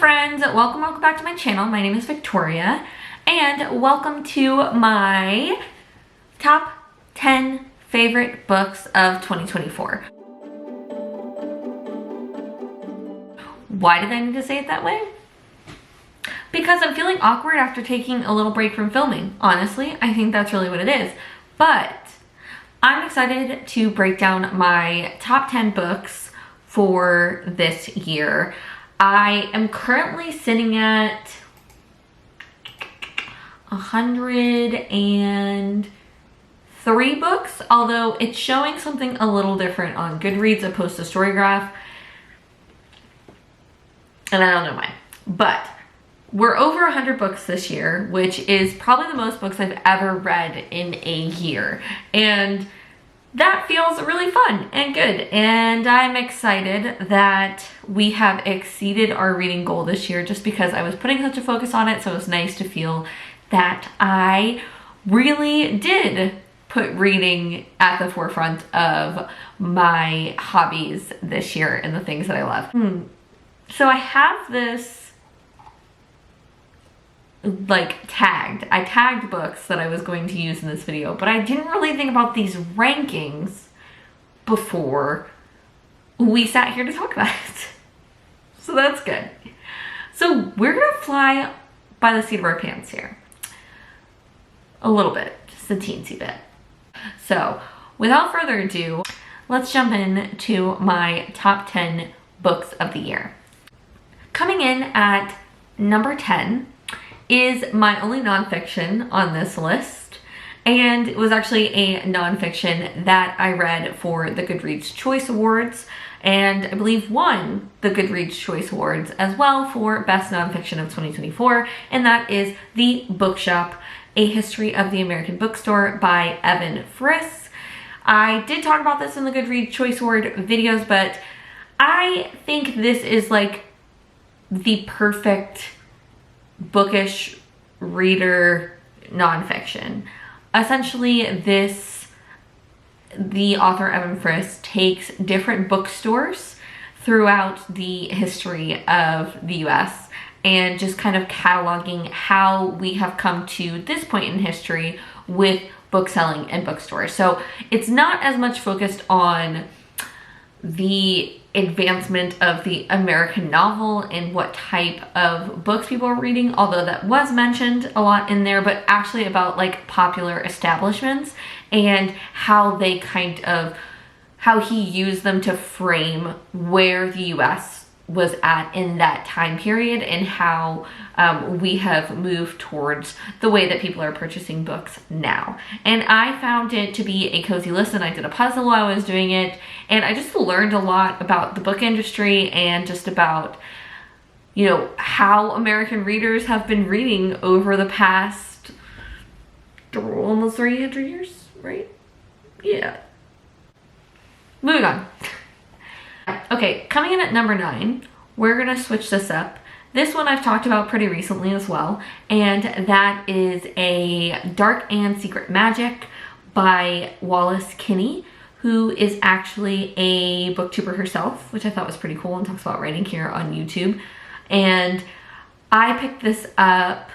friends, welcome back to my channel. My name is Victoria and welcome to my top 10 favorite books of 2024. Why did I need to say it that way? Because I'm feeling awkward after taking a little break from filming. Honestly, I think that's really what it is. But I'm excited to break down my top 10 books for this year. I am currently sitting at 103 books, although it's showing something a little different on Goodreads opposed to Storygraph. And I don't know why. But we're over 100 books this year, which is probably the most books I've ever read in a year. And that feels really fun and good, and I'm excited that we have exceeded our reading goal this year just because I was putting such a focus on it, so it was nice to feel that I really did put reading at the forefront of my hobbies this year and the things that I love. So I have this tagged. I tagged books that I was going to use in this video, but I didn't really think about these rankings before we sat here to talk about it. So that's good. So we're gonna fly by the seat of our pants here. A little bit, just a teensy bit. So without further ado, let's jump into my top 10 books of the year. Coming in at number 10 is my only nonfiction on this list, and it was actually a nonfiction that I read for the Goodreads Choice Awards, and I believe won the Goodreads Choice Awards as well for Best Nonfiction of 2024, and that is The Bookshop, A History of the American Bookstore by Evan Friss. I did talk about this in the Goodreads Choice Award videos, but I think this is like the perfect bookish reader nonfiction. Essentially, the author Evan Friss takes different bookstores throughout the history of the US and just kind of cataloging how we have come to this point in history with book selling and bookstores. So it's not as much focused on the advancement of the American novel and what type of books people are reading, although that was mentioned a lot in there, but actually about like popular establishments and how they how he used them to frame where the US was at in that time period and how we have moved towards the way that people are purchasing books now. And I found it to be a cozy listen. I did a puzzle while I was doing it, and I just learned a lot about the book industry and just about, you know, how American readers have been reading over the past almost 300 years, right? Yeah. Moving on. Okay, coming in at number 9, we're gonna switch this up. This one I've talked about pretty recently as well, and that is A Dark and Secret Magic by Wallace Kinney, who is actually a booktuber herself, which I thought was pretty cool and talks about writing here on YouTube. And I picked this up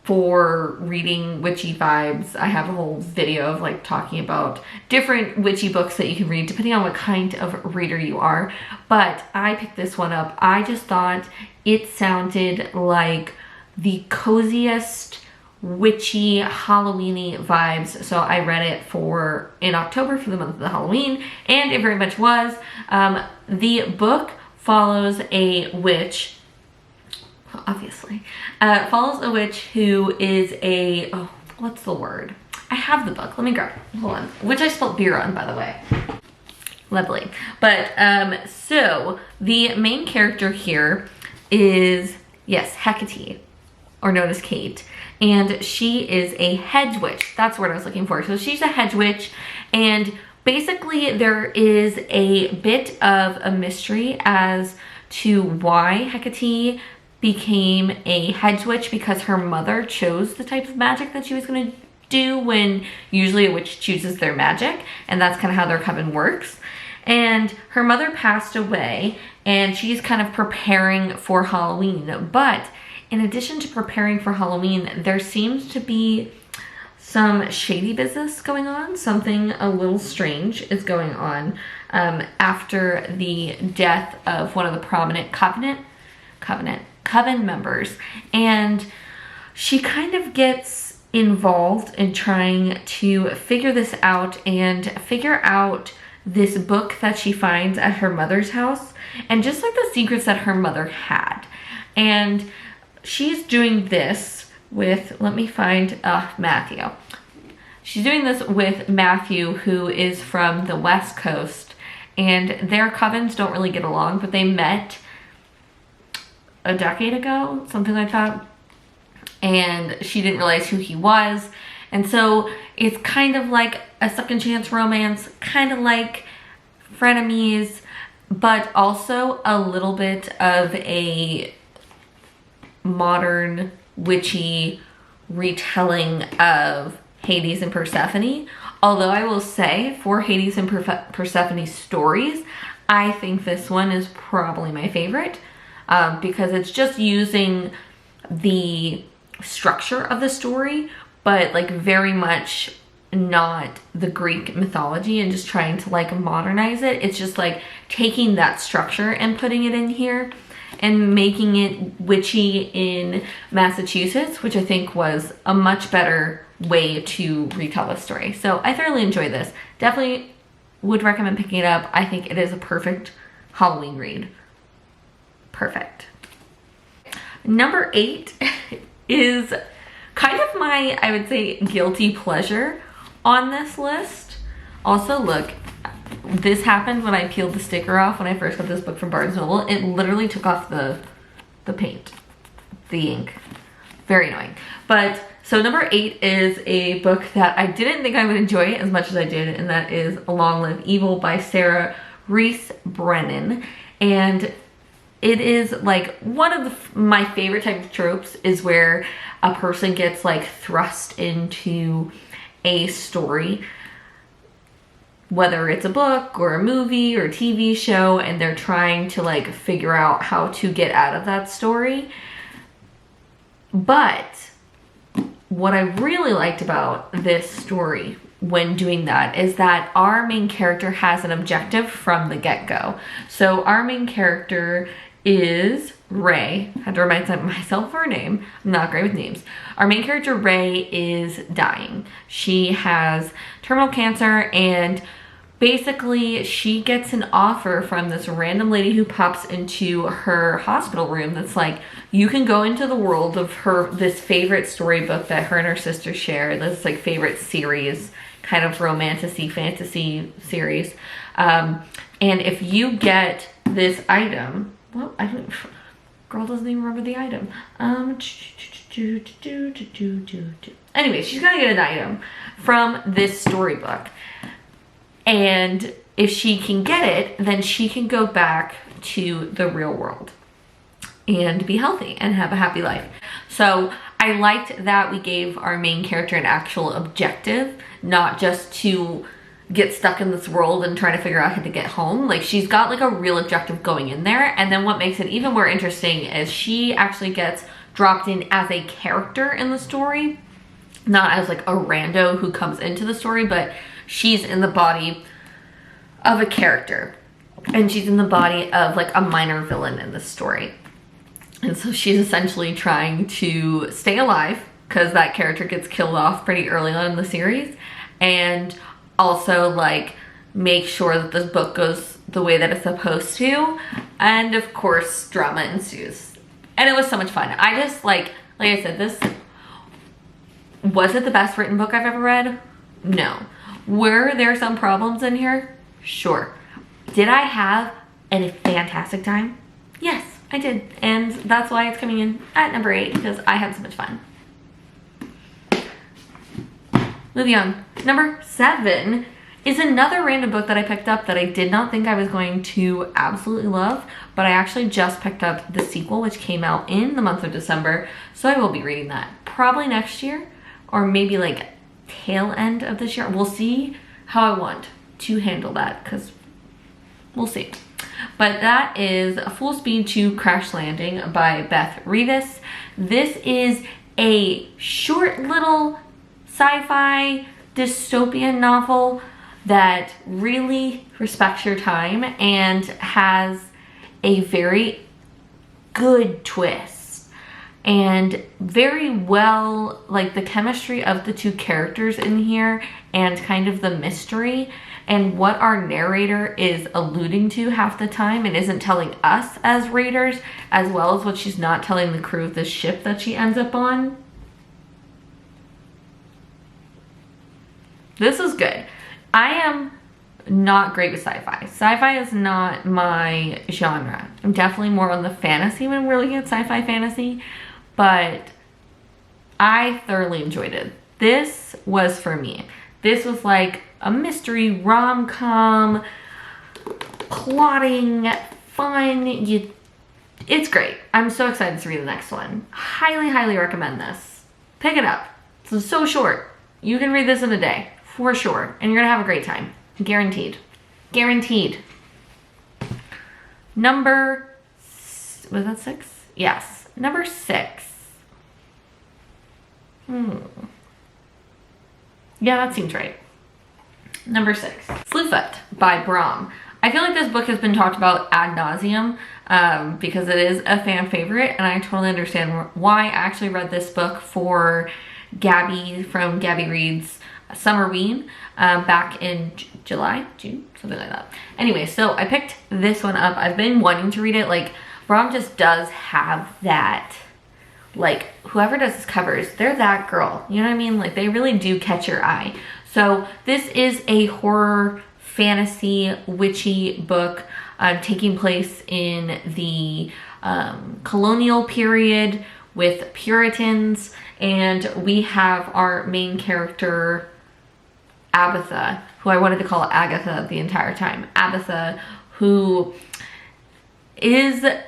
for reading witchy vibes. I have a whole video of like talking about different witchy books that you can read depending on what kind of reader you are, but I picked this one up. I just thought it sounded like the coziest witchy Halloween-y vibes, so I read it in October for the month of the Halloween, and it very much was. The book follows a witch, obviously, follows a witch who is what's the word? I have the book, let me grab it, hold on, which I spelled beer on, by the way. Lovely. But, so, the main character here is, yes, Hecate, or known as Kate, and she is a hedge witch. That's the word I was looking for. So she's a hedge witch, and basically there is a bit of a mystery as to why Hecate became a hedge witch, because her mother chose the type of magic that she was going to do when usually a witch chooses their magic, and that's kind of how their coven works. And her mother passed away, and she's kind of preparing for Halloween. But in addition to preparing for Halloween, there seems to be some shady business going on. Something a little strange is going on after the death of one of the prominent Coven members. And she kind of gets involved in trying to figure this out and figure out this book that she finds at her mother's house, and just like the secrets that her mother had. And she's doing this with, let me find Matthew. She's doing this with Matthew, who is from the West Coast, and their covens don't really get along, but they met a decade ago, something like that, and she didn't realize who he was. And so it's kind of like a second chance romance, kind of like frenemies, but also a little bit of a modern witchy retelling of Hades and Persephone. Although I will say, for Hades and Persephone stories, I think this one is probably my favorite, because it's just using the structure of the story, but like very much not the Greek mythology, and just trying to like modernize it. It's just like taking that structure and putting it in here and making it witchy in Massachusetts, which I think was a much better way to retell the story. So I thoroughly enjoyed this. Definitely would recommend picking it up. I think it is a perfect Halloween read. Perfect. Number 8 is kind of my, I would say, guilty pleasure on this list. Also, look, this happened when I peeled the sticker off when I first got this book from Barnes & Noble. It literally took off the paint, the ink. Very annoying. But so number 8 is a book that I didn't think I would enjoy as much as I did, and that is Long Live Evil by Sarah Reese Brennan. And it is like one of my favorite type of tropes is where a person gets like thrust into a story, whether it's a book or a movie or a TV show, and they're trying to like figure out how to get out of that story. But what I really liked about this story when doing that is that our main character has an objective from the get-go. So our main character is Ray. I had to remind myself of her name. I'm not great with names. Our main character, Ray, is dying. She has terminal cancer, and basically she gets an offer from this random lady who pops into her hospital room that's like, you can go into the world of this favorite storybook that her and her sister share, this like favorite series, kind of romantic-y fantasy series. And if you get this item, well, girl doesn't even remember the item. Anyway, she's gonna get an item from this storybook. And if she can get it, then she can go back to the real world and be healthy and have a happy life. So I liked that we gave our main character an actual objective, not just to get stuck in this world and try to figure out how to get home. Like, she's got like a real objective going in there. And then what makes it even more interesting is she actually gets dropped in as a character in the story, not as like a rando who comes into the story, but she's in the body of a character, and she's in the body of like a minor villain in this story. And so she's essentially trying to stay alive because that character gets killed off pretty early on in the series, and also like make sure that this book goes the way that it's supposed to. And of course, drama ensues. And it was so much fun. I just like I said, this was it the best written book I've ever read? No. Were there some problems in here? Sure. Did I have a fantastic time? Yes, I did. And that's why it's coming in at number 8, because I had so much fun. Moving on. Number 7 is another random book that I picked up that I did not think I was going to absolutely love, but I actually just picked up the sequel, which came out in the month of December, so I will be reading that probably next year, or maybe like tail end of this year. We'll see how I want to handle that, because we'll see. But that is Full Speed to Crash Landing by Beth Revis. This is a short little sci-fi dystopian novel that really respects your time and has a very good twist and very well, like the chemistry of the two characters in here and kind of the mystery and what our narrator is alluding to half the time and isn't telling us as readers, as well as what she's not telling the crew of the ship that she ends up on. This is good. I am not great with sci-fi. Sci-fi is not my genre. I'm definitely more on the fantasy when we're looking at sci-fi fantasy, but I thoroughly enjoyed it. This was for me. This was like a mystery rom-com, plotting, fun. It's great. I'm so excited to read the next one. Highly, highly recommend this. Pick it up. It's so short. You can read this in a day, for sure, and you're gonna have a great time. Guaranteed. Guaranteed. Was that 6? Yes. Number 6. Yeah, that seems right. Number 6. Slewfoot by Brahm. I feel like this book has been talked about ad nauseum because it is a fan favorite, and I totally understand why. I actually read this book for Gabby from Gabby Reads Summerween back in June, something like that. Anyway, so I picked this one up. I've been wanting to read it. Like, Brahm just does have that, like, whoever does his covers, they're that girl. You know what I mean? Like, they really do catch your eye. So this is a horror, fantasy, witchy book taking place in the colonial period with Puritans, and we have our main character, Abatha, who I wanted to call Agatha the entire time. Abatha, who is a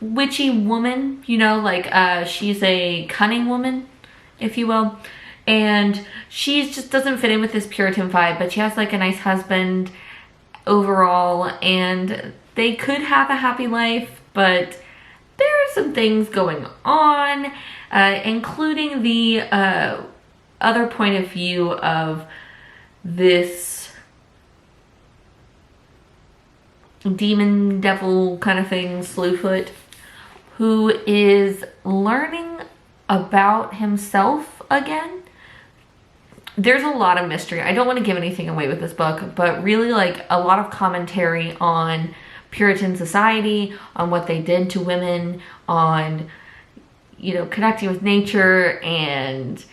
witchy woman, you know, like she's a cunning woman, if you will. And she just doesn't fit in with this Puritan vibe, but she has like a nice husband overall, and they could have a happy life, but there are some things going on, including the other point of view of this demon devil kind of thing, Slewfoot, who is learning about himself again. There's a lot of mystery. I don't want to give anything away with this book, but really like a lot of commentary on Puritan society, on what they did to women, on, you know, connecting with nature and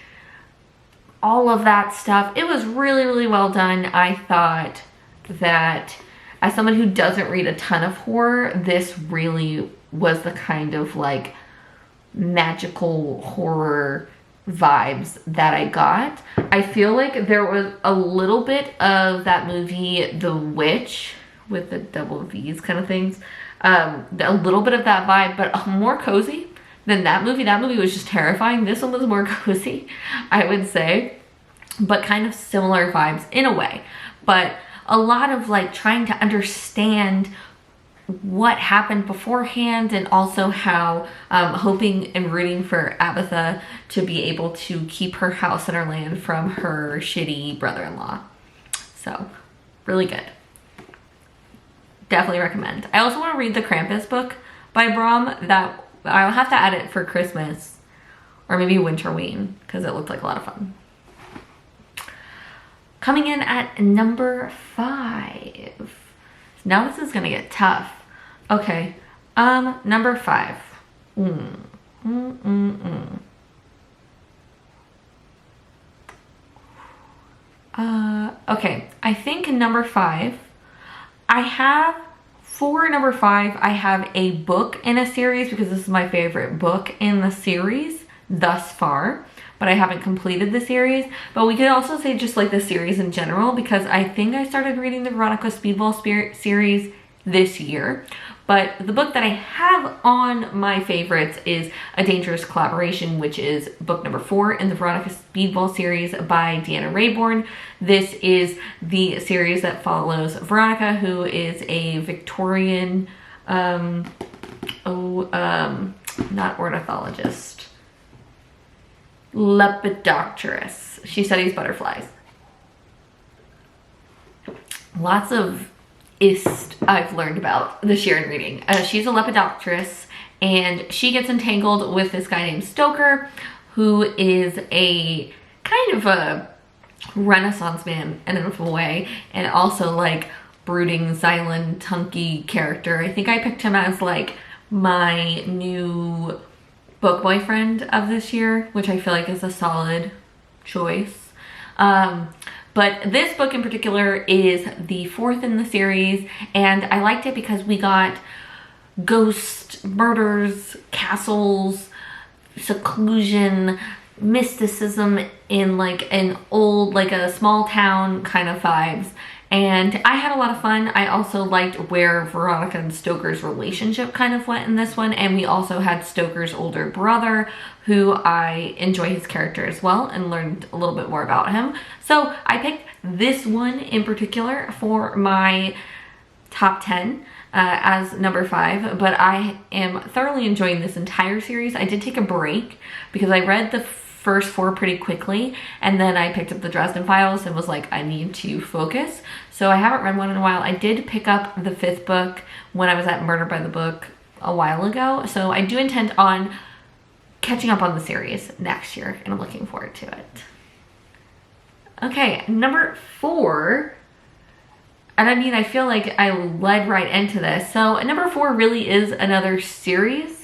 all of that stuff. It was really, really well done. I thought that as someone who doesn't read a ton of horror, this really was the kind of like magical horror vibes that I got. I feel like there was a little bit of that movie, The Witch, with the double V's kind of things. A little bit of that vibe, but more cozy than that movie. That movie was just terrifying. This one was more cozy, I would say, but kind of similar vibes in a way. But a lot of like trying to understand what happened beforehand, and also how hoping and rooting for Abatha to be able to keep her house and her land from her shitty brother-in-law. So really good. Definitely recommend. I also want to read the Krampus book by Brahm. That I'll have to add it for Christmas or maybe Winterween because it looked like a lot of fun. Coming in at number 5. Now this is gonna get tough. Okay, number 5. Okay, I think number 5, for number 5, I have a book in a series because this is my favorite book in the series thus far, but I haven't completed the series. But we could also say just like the series in general, because I think I started reading the Veronica Speedball series this year, But the book that I have on my favorites is A Dangerous Collaboration, which is book number 4 in the Veronica Speedball series by Deanna Raybourn. This is the series that follows Veronica, who is a Victorian, not ornithologist, lepidopterist. She studies butterflies. Lots of I've learned about this year in reading. She's a lepidopterist, and she gets entangled with this guy named Stoker, who is a kind of a Renaissance man in a way, and also like brooding, silent, hunky character. I think I picked him as like my new book boyfriend of this year, which I feel like is a solid choice. But this book in particular is the 4th in the series, and I liked it because we got ghost murders, castles, seclusion, mysticism in like an old, like a small town kind of vibes. And I had a lot of fun. I also liked where Veronica and Stoker's relationship kind of went in this one. And we also had Stoker's older brother, who I enjoy his character as well and learned a little bit more about him. So I picked this one in particular for my top 10 as number 5, but I am thoroughly enjoying this entire series. I did take a break because I read the first 4 pretty quickly, and then I picked up the Dresden Files and was like, I need to focus. So I haven't read one in a while. I did pick up the 5th book when I was at Murder by the Book a while ago, so I do intend on catching up on the series next year, and I'm looking forward to it. Okay, number 4, and I mean, I feel like I led right into this. So number 4 really is another series.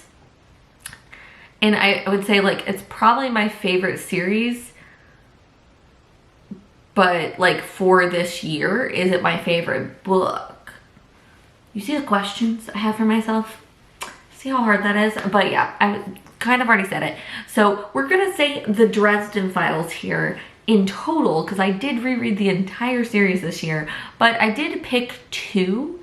And I would say like it's probably my favorite series, but like for this year, is it my favorite book? You see the questions I have for myself? See how hard that is? But yeah, I kind of already said it. So we're gonna say the Dresden Files here in total, because I did reread the entire series this year, but I did pick 2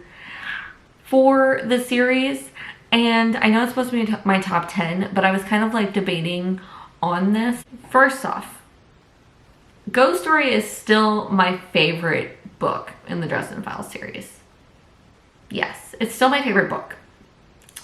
for the series. And I know it's supposed to be my top 10, but I was kind of like debating on this. First off, Ghost Story is still my favorite book in the Dresden Files series. Yes, it's still my favorite book.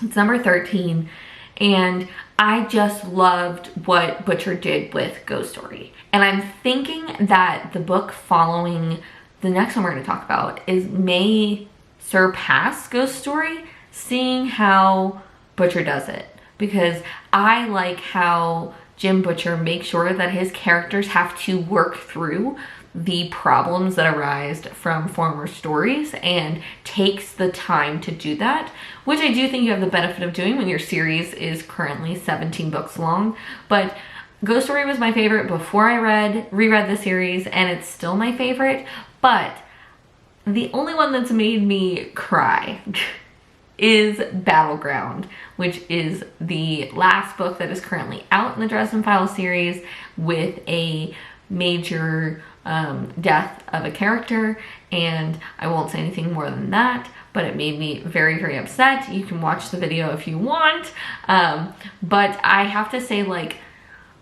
It's number 13, and I just loved what Butcher did with Ghost Story. And I'm thinking that the book following the next one we're going to talk about may surpass Ghost Story, seeing how Butcher does it, because I like how Jim Butcher makes sure that his characters have to work through the problems that arise from former stories and takes the time to do that, which I do think you have the benefit of doing when your series is currently 17 books long. But Ghost Story was my favorite before I reread the series, and it's still my favorite, but the only one that's made me cry is Battleground, which is the last book that is currently out in the Dresden Files series with a major death of a character, and I won't say anything more than that, but it made me very, very upset. You can watch the video if you want, but I have to say, like,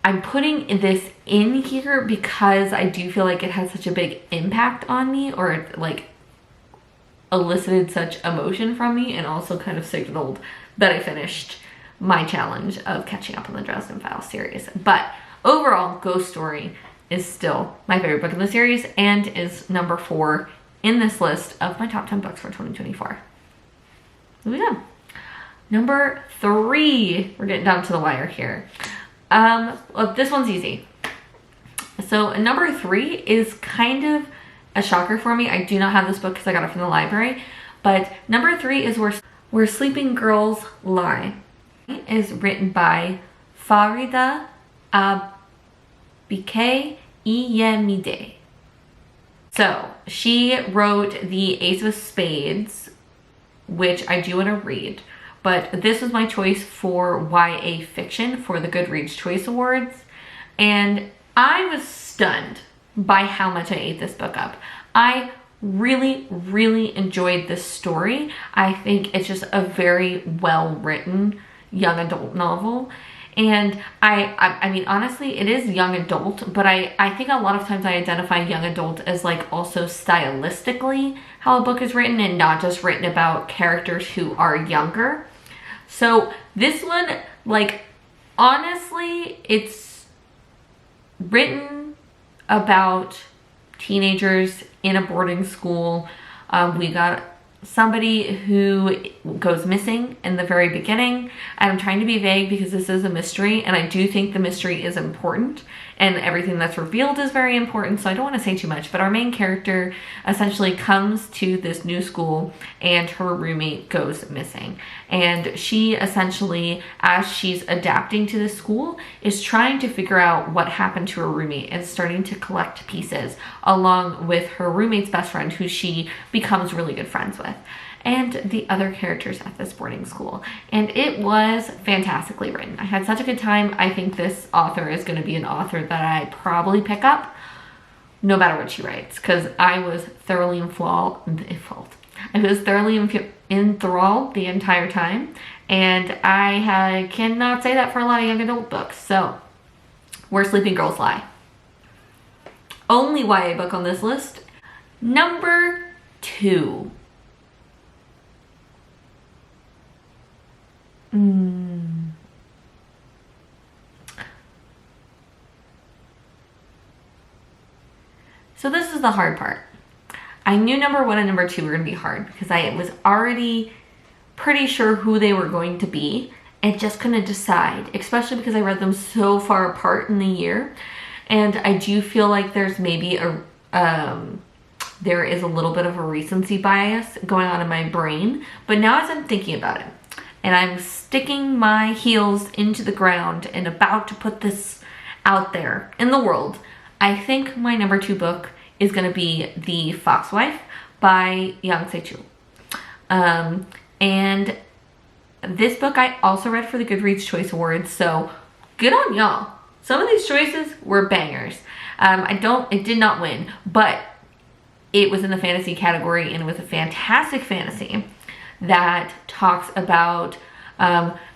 I'm putting this in here because I do feel like it has such a big impact on me, or like elicited such emotion from me, and also kind of signaled that I finished my challenge of catching up on the Dresden Files series. But overall, Ghost Story is still my favorite book in the series and is number 4 in this list of my top 10 books for 2024. Here we go. Number 3, we're getting down to the wire here. Well, this one's easy. So number 3 is kind of a shocker for me. I do not have this book because I got it from the library, but number 3 is Where Sleeping Girls Lie. It is written by Farida Abike Iyemide. So she wrote the Ace of Spades, which I do want to read, but this was my choice for YA fiction for the Goodreads Choice Awards, and I was stunned by how much I ate this book up. I Really, really enjoyed this story. I think it's just a very well written young adult novel. And I mean, honestly, it is young adult, but I think a lot of times I identify young adult as like also stylistically how a book is written and not just written about characters who are younger. So this one, like, honestly, it's written about teenagers in a boarding school. We got somebody who goes missing in the very beginning. I'm trying to be vague because this is a mystery, and I do think the mystery is important and everything that's revealed is very important, so I don't want to say too much. But our main character essentially comes to this new school and her roommate goes missing, and she essentially, as she's adapting to the school, is trying to figure out what happened to her roommate and starting to collect pieces along with her roommate's best friend, who she becomes really good friends with, and the other characters at this boarding school. And it was fantastically written. I had such a good time. I think this author is going to be an author that I probably pick up no matter what she writes, because I was thoroughly enthralled the entire time, and I cannot say that for a lot of young adult books. So, Where Sleeping Girls Lie. Only YA book on this list. Number 2. So this is the hard part. I knew number 1 and number 2 were going to be hard because I was already pretty sure who they were going to be and just couldn't decide, especially because I read them so far apart in the year. And I do feel like there's maybe there is a little bit of a recency bias going on in my brain. But now as I'm thinking about it, and I'm sticking my heels into the ground and about to put this out there in the world, I think my number 2 book is going to be The Foxwife by Yang Se-Chul. And this book I also read for the Goodreads Choice Awards, so good on y'all. Some of these choices were bangers. It did not win, but it was in the fantasy category, and it was a fantastic fantasy that talks about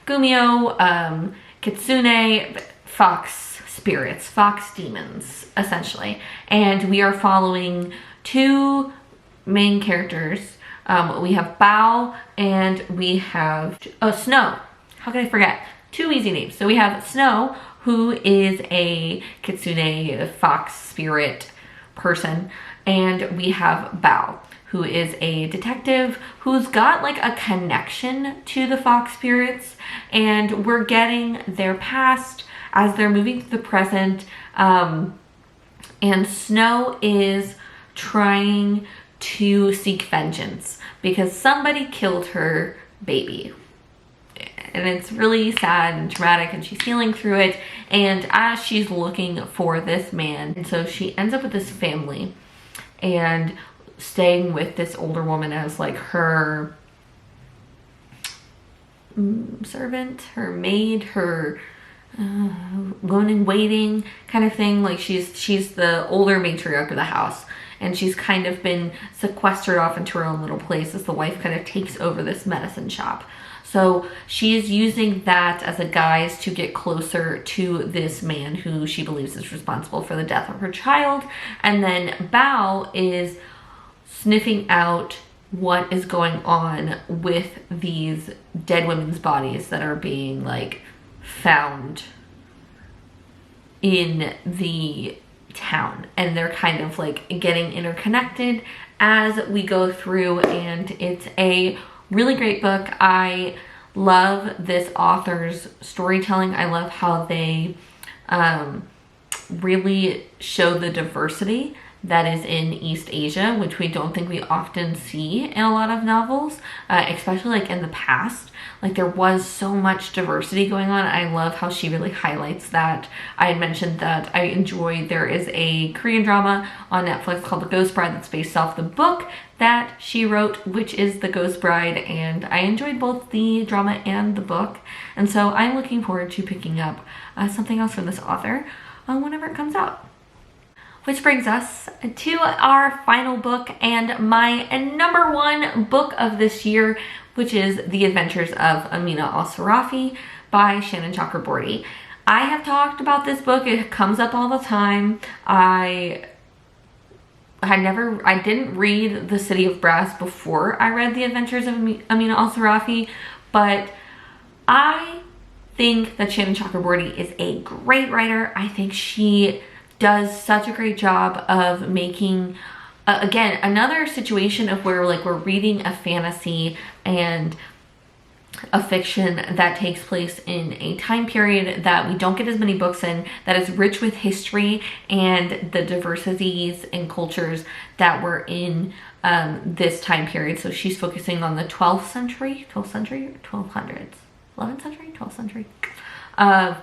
Gumio, Kitsune, fox spirits, fox demons, essentially. And we are following 2 main characters. We have Bao and we have Snow. How could I forget? 2 easy names. So we have Snow, who is a Kitsune fox spirit person, and we have Bao, who is a detective who's got like a connection to the fox spirits, and we're getting their past as they're moving to the present. And Snow is trying to seek vengeance because somebody killed her baby. And it's really sad and traumatic, and she's healing through it. And as she's looking for this man, and so she ends up with this family and staying with this older woman as like her servant, her maid, her woman in waiting kind of thing. Like she's the older matriarch of the house, and she's kind of been sequestered off into her own little place as the wife kind of takes over this medicine shop. So she is using that as a guise to get closer to this man who she believes is responsible for the death of her child. And then Bao is sniffing out what is going on with these dead women's bodies that are being like found in the town, and they're kind of like getting interconnected as we go through. And it's a really great book. I love this author's storytelling. I love how they really show the diversity that is in East Asia, which we don't think we often see in a lot of novels, especially like in the past. Like there was so much diversity going on. I love how she really highlights that. I had mentioned that I enjoyed, there is a Korean drama on Netflix called The Ghost Bride that's based off the book that she wrote, which is The Ghost Bride, and I enjoyed both the drama and the book. And so I'm looking forward to picking up something else from this author whenever it comes out. Which brings us to our final book and my number one book of this year, which is The Adventures of Amina Al-Sarafi by Shannon Chakraborty. I have talked about this book. It comes up all the time. I didn't read The City of Brass before I read The Adventures of Amina Al-Sarafi, but I think that Shannon Chakraborty is a great writer. I think she does such a great job of making, again, another situation of where like we're reading a fantasy and a fiction that takes place in a time period that we don't get as many books in, that is rich with history and the diversities and cultures that were in this time period. So she's focusing on the 12th century or 1200s, 11th century, 12th century, of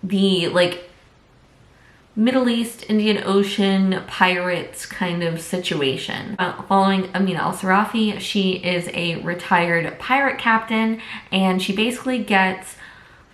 the like Middle East, Indian Ocean, pirates kind of situation. Following Amina Al-Sarafi, she is a retired pirate captain, and she basically gets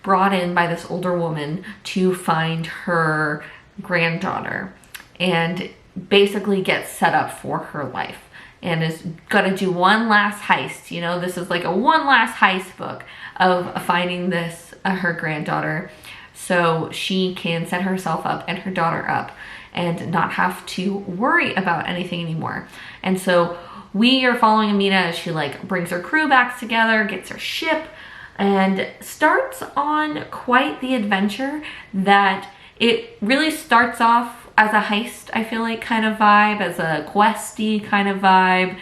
brought in by this older woman to find her granddaughter and basically gets set up for her life and is gonna do one last heist. You know, this is like a one last heist book of finding this, her granddaughter, so she can set herself up and her daughter up and not have to worry about anything anymore. And so we are following Amina as she like brings her crew back together, gets her ship, and starts on quite the adventure that it really starts off as a heist, I feel like, kind of vibe, as a questy kind of vibe,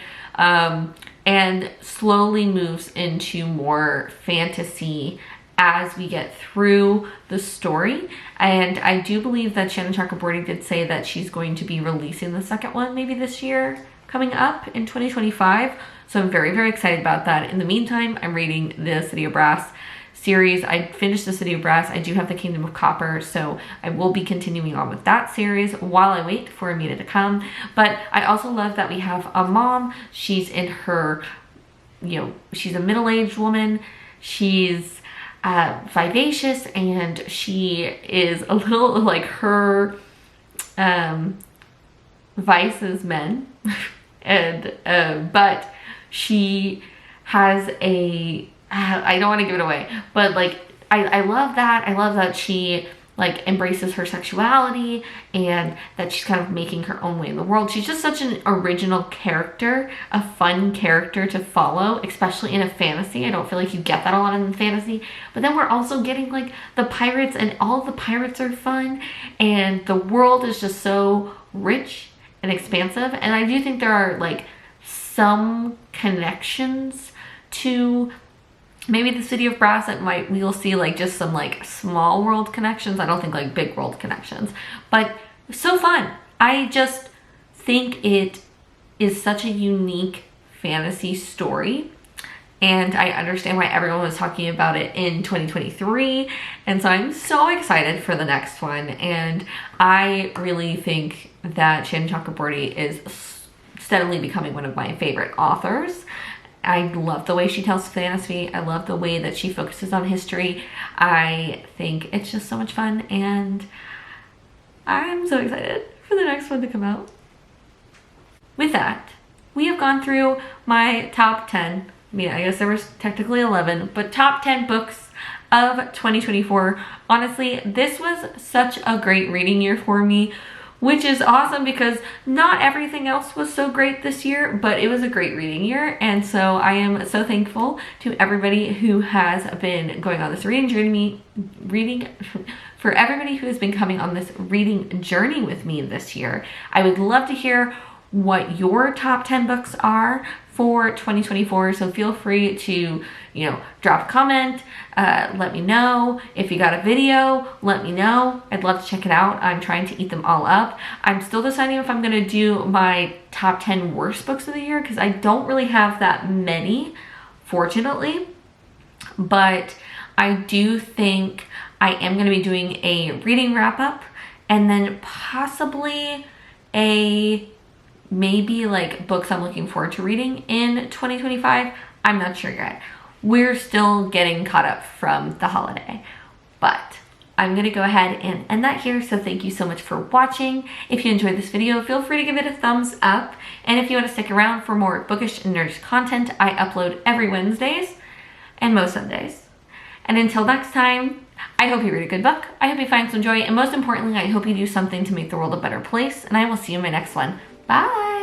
and slowly moves into more fantasy as we get through the story. And I do believe that Shannon Chakraborty did say that she's going to be releasing the second one maybe this year, coming up in 2025. So I'm very, very excited about that. In the meantime, I'm reading the City of Brass series. I finished the City of Brass. I do have the Kingdom of Copper, so I will be continuing on with that series while I wait for Amina to come. But I also love that we have a mom. She's in her, you know, she's a middle-aged woman. She's vivacious, and she is a little like her vices men and but she has a I don't want to give it away, but like I love that. I love that she like embraces her sexuality and that she's kind of making her own way in the world. She's just such an original character, a fun character to follow, especially in a fantasy. I don't feel like you get that a lot in fantasy. But then we're also getting like the pirates, and all the pirates are fun, and the world is just so rich and expansive. And I do think there are like some connections to maybe the City of Brass. We'll see like just some like small world connections. I don't think like big world connections, but so fun. I just think it is such a unique fantasy story, and I understand why everyone was talking about it in 2023. And so I'm so excited for the next one. And I really think that Shannon Chakraborty is steadily becoming one of my favorite authors. I love the way she tells fantasy. I love the way that she focuses on history. I think it's just so much fun, and I'm so excited for the next one to come out. With that, we have gone through my top 10. I mean, I guess there was technically 11, but top 10 books of 2024. Honestly, this was such a great reading year for me, which is awesome because not everything else was so great this year, but it was a great reading year. And so I am so thankful to everybody who has been going on this reading journey, for everybody who has been coming on this reading journey with me this year. I would love to hear what your top 10 books are for 2024. So feel free to, you know, drop a comment, let me know. If you got a video, let me know. I'd love to check it out. I'm trying to eat them all up. I'm still deciding if I'm gonna do my top 10 worst books of the year, because I don't really have that many, fortunately. But I do think I am gonna be doing a reading wrap up, and then possibly maybe like books I'm looking forward to reading in 2025. I'm not sure yet. We're still getting caught up from the holiday, but I'm gonna go ahead and end that here. So thank you so much for watching. If you enjoyed this video, feel free to give it a thumbs up. And if you want to stick around for more bookish and nerdish content, I upload every Wednesdays and most Sundays. And until next time, I hope you read a good book. I hope you find some joy. And most importantly, I hope you do something to make the world a better place. And I will see you in my next one. Bye.